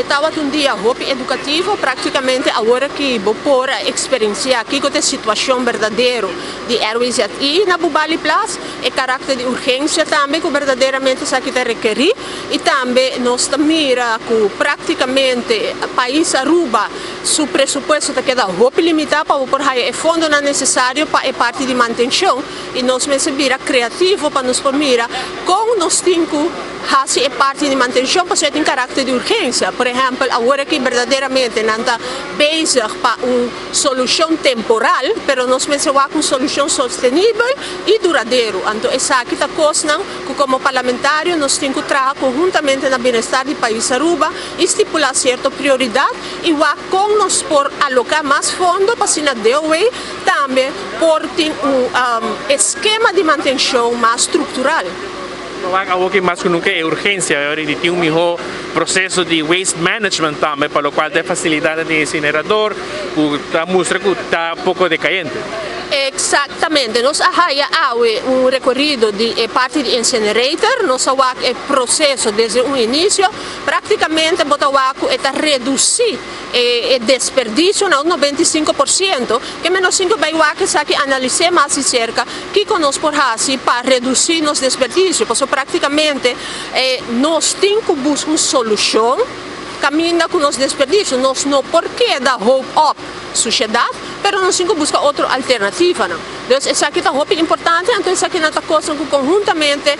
estava um dia educativo, praticamente agora que vou por experienciar aqui com a situação verdadeira de Airways e na Bubali Plus e caráter de urgência também que verdadeiramente se está requerir e também nós mira que praticamente o país Aruba su pressuposto que dá limitado para por aí é fundo não necessário para a parte de manutenção e nós me vira criativo para nos mira com nós temos a parte de manutenção para ser em caráter de urgência. Por exemplo, agora que verdadeiramente não está bezig para uma solução temporal, mas nós pensamos uma solução sustentável e duradoura. Então, essa aqui é a coisa que como parlamentário nós temos que trabalhar conjuntamente no bem-estar do país Aruba, estipular certa prioridade e com nós por alocar mais fundos para na DOE também por ter esquema de manutenção mais estrutural. Algo que mais que nunca é urgência, de ter melhor processo de waste management também, para o qual tem facilidade de incinerador, que mostra que está pouco decadente. Exatamente, nós temos recorrido de parte de incinerator, nós temos o processo desde o início, praticamente é reduzir o desperdício a 95%, que menos 5 vai que analisar mais de cerca que nós podemos para reduzir nos desperdícios, porque praticamente nós temos que buscar uma solução caminha com os desperdícios, nós não porquê da hope up sociedade, mas nós temos que buscar outra alternativa. Não? Então, essa aqui é muito importante, então essa aqui é uma coisa que conjuntamente,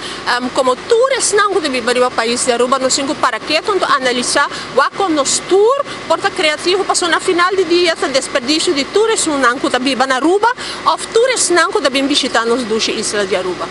como tours não de viver no país de Aruba, nós temos que para que analisar o que nós tour, porta criativo, passou na final de dia, o desperdício de tours não que viver na Aruba, ou tours não que devem visitar nos duas islas de Aruba.